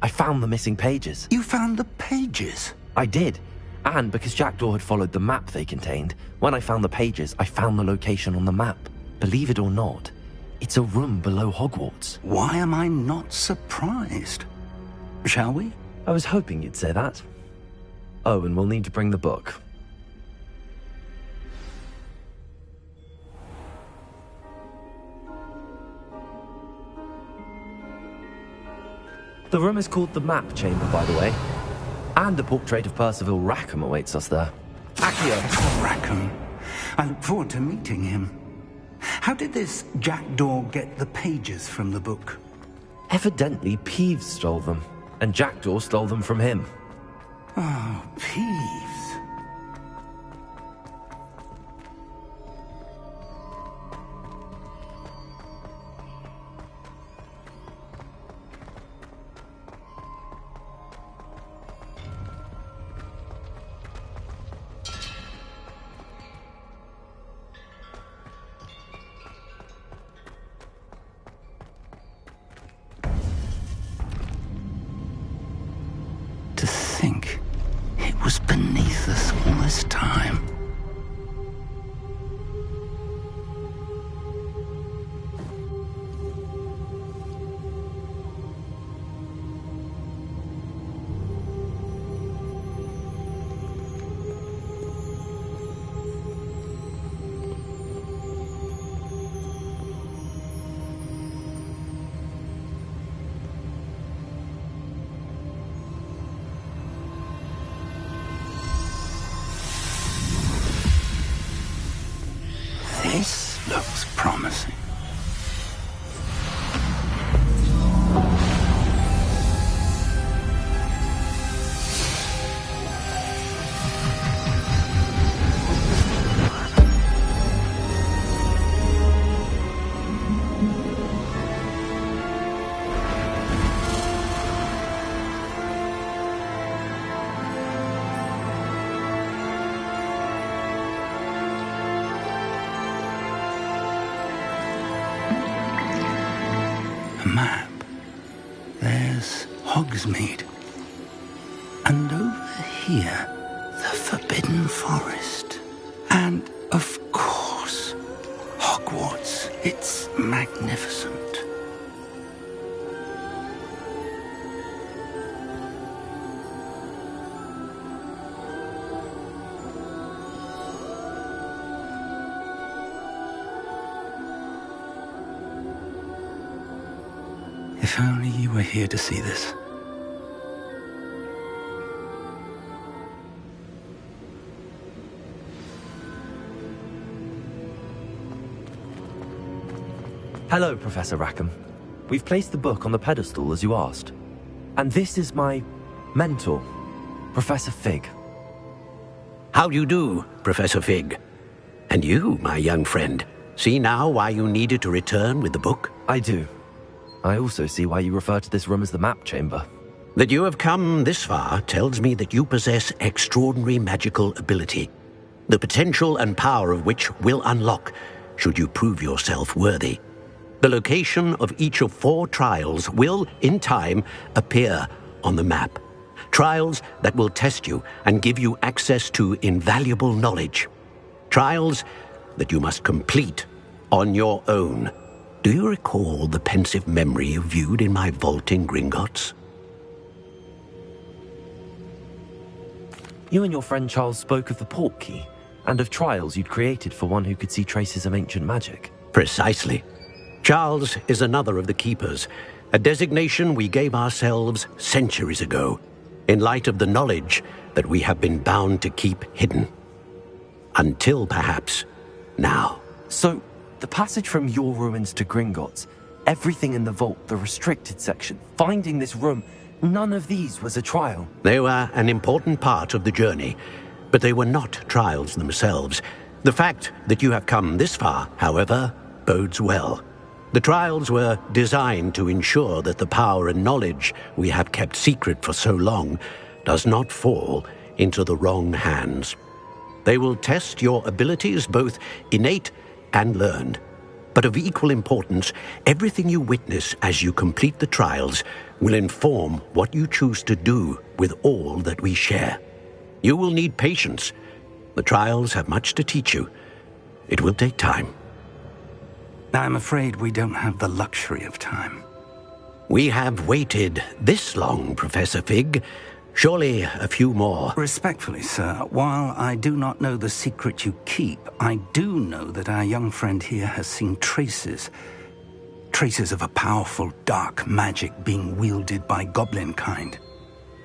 I found the missing pages. You found the pages? I did. And because Jackdaw had followed the map they contained, when I found the pages, I found the location on the map. Believe it or not, it's a room below Hogwarts. Why am I not surprised? Shall we? I was hoping you'd say that. Oh, and we'll need to bring the book. The room is called the Map Chamber, by the way. And a portrait of Percival Rackham awaits us there. Accio! Rackham. I look forward to meeting him. How did this Jackdaw get the pages from the book? Evidently, Peeves stole them, and Jackdaw stole them from him. Oh, Peeves. To think it was beneath us all this time. This looks promising. A map. There's Hogsmeade. And over here, the Forbidden Forest. And, of course, Hogwarts. It's magnificent. If only you were here to see this. Hello, Professor Rackham. We've placed the book on the pedestal as you asked. And this is my mentor, Professor Fig. How do you do, Professor Fig? And you, my young friend, see now why you needed to return with the book? I do. I also see why you refer to this room as the Map Chamber. That you have come this far tells me that you possess extraordinary magical ability, the potential and power of which will unlock should you prove yourself worthy. The location of each of 4 trials will, in time, appear on the map. Trials that will test you and give you access to invaluable knowledge. Trials that you must complete on your own. Do you recall the pensive memory you viewed in my vault in Gringotts? You and your friend Charles spoke of the Portkey, and of trials you'd created for one who could see traces of ancient magic. Precisely. Charles is another of the Keepers, a designation we gave ourselves centuries ago, in light of the knowledge that we have been bound to keep hidden. Until, perhaps, now. So, The passage from your ruins to Gringotts, everything in the vault, the restricted section, finding this room, none of these was a trial. They were an important part of the journey, but they were not trials themselves. The fact that you have come this far, however, bodes well. The trials were designed to ensure that the power and knowledge we have kept secret for so long does not fall into the wrong hands. They will test your abilities, both innate and learned. But of equal importance, everything you witness as you complete the trials will inform what you choose to do with all that we share. You will need patience. The trials have much to teach you. It will take time. I'm afraid we don't have the luxury of time. We have waited this long, Professor Fig. Surely a few more. Respectfully, sir, while I do not know the secret you keep, I do know that our young friend here has seen traces of a powerful dark magic being wielded by goblin kind.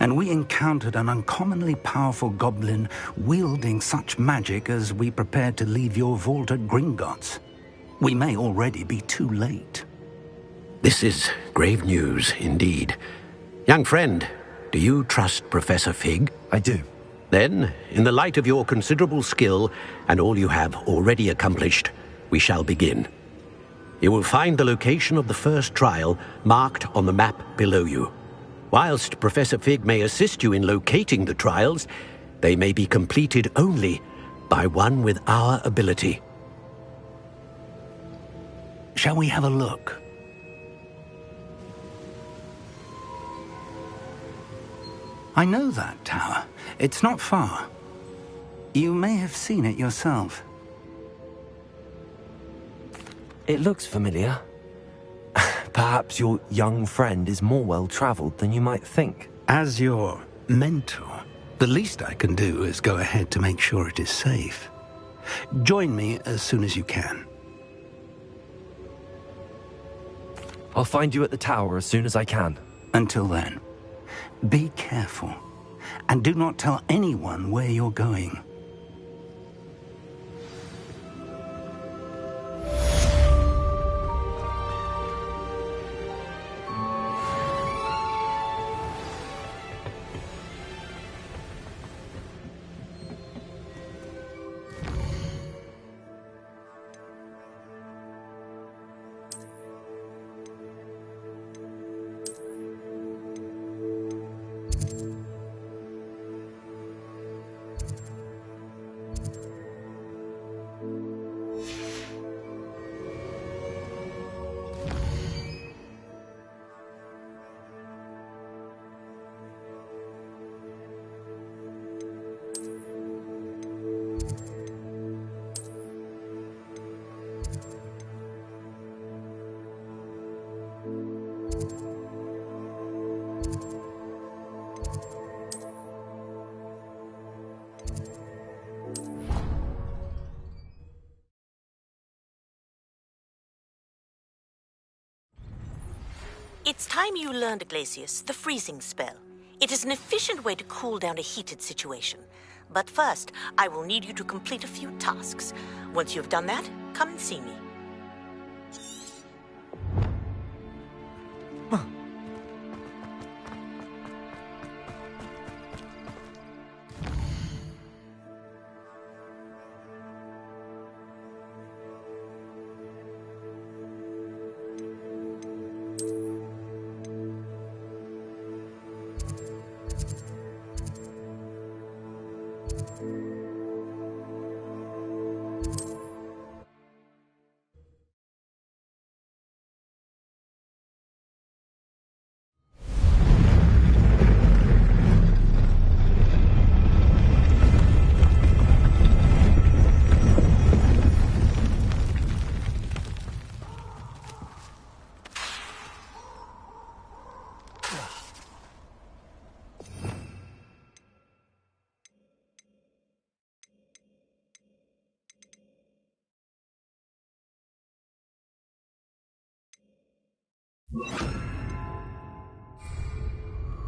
And we encountered an uncommonly powerful goblin wielding such magic as we prepared to leave your vault at Gringotts. We may already be too late. This is grave news indeed. Young friend, do you trust Professor Fig? I do. Then, in the light of your considerable skill and all you have already accomplished, we shall begin. You will find the location of the first trial marked on the map below you. Whilst Professor Fig may assist you in locating the trials, they may be completed only by one with our ability. Shall we have a look? I know that tower. It's not far. You may have seen it yourself. It looks familiar. Perhaps your young friend is more well-traveled than you might think. As your mentor, the least I can do is go ahead to make sure it is safe. Join me as soon as you can. I'll find you at the tower as soon as I can. Until then, be careful, and do not tell anyone where you're going. It's time you learned, Glacius, the freezing spell. It is an efficient way to cool down a heated situation. But first, I will need you to complete a few tasks. Once you've done that, come and see me.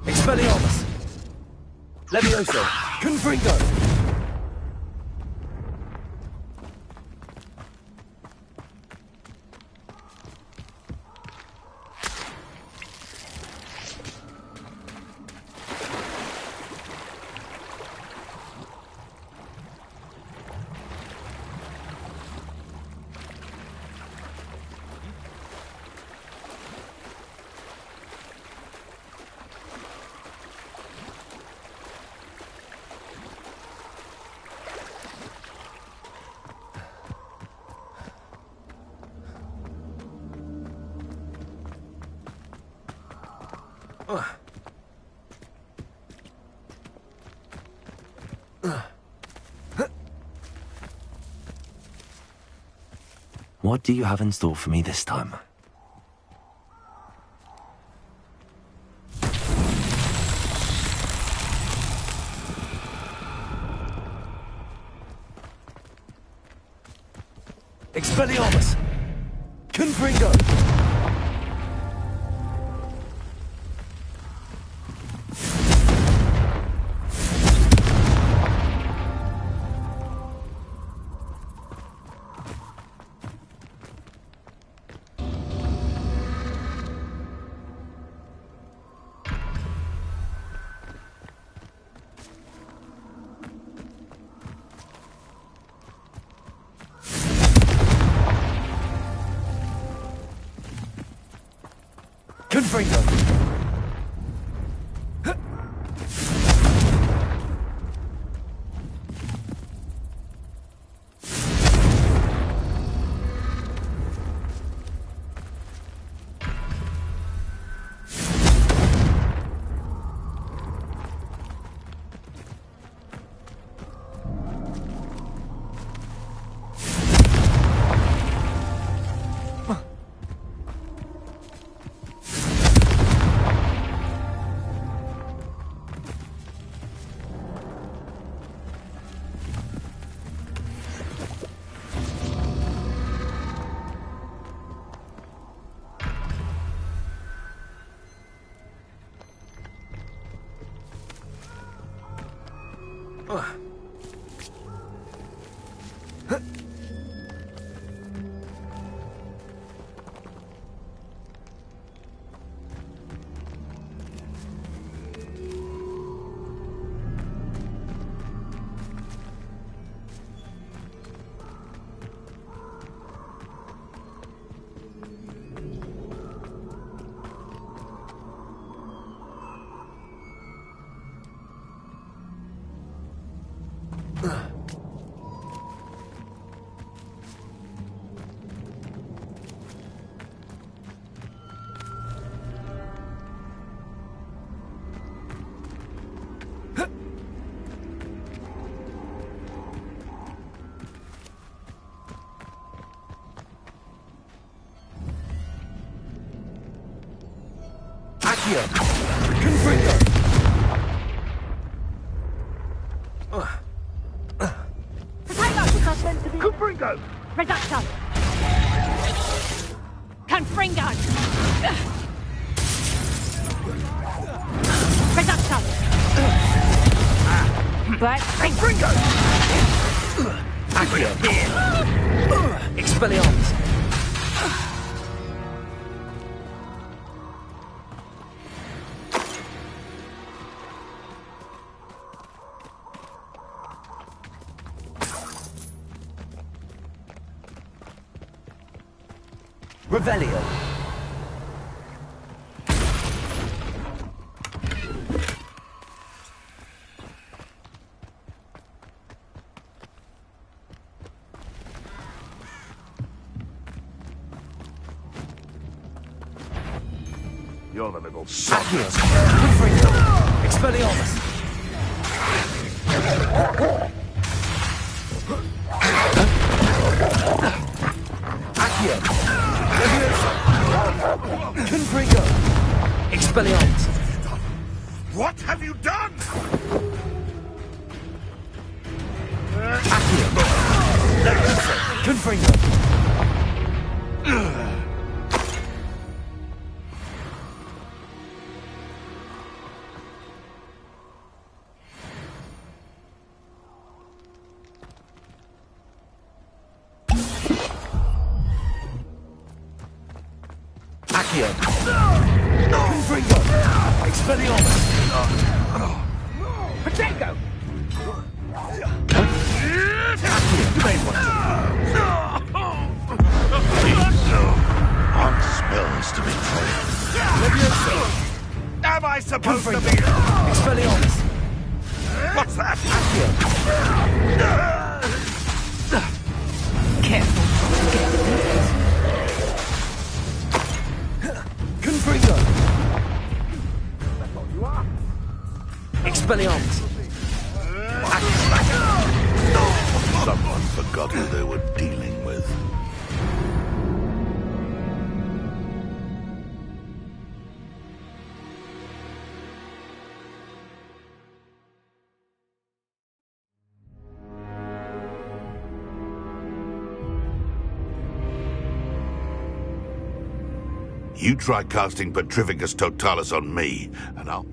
Expelliarmus! Levioso! Confringo! What do you have in store for me this time? Expelliarmus! Confringo! Confringo! Accio! Confringo! Confringo! Reducto! Confringo! Reducto! Black Confringo! Accio! Expelliarmus! Revelio. You're the little son. Confringo. Expelliarmus. Accio. Confringo. Expelliarmus. What have you done? Accio. Confringo. Accio. Confringo. Expelliarmus. Potato! Accio. You may want On spells to be played. Am I supposed to be? Expelliarmus. What's that? Careful. Confringo. That's all you are. Expelliarmus. Someone forgot who they were dealing with. You try casting Petrificus Totalis on me, and I'll...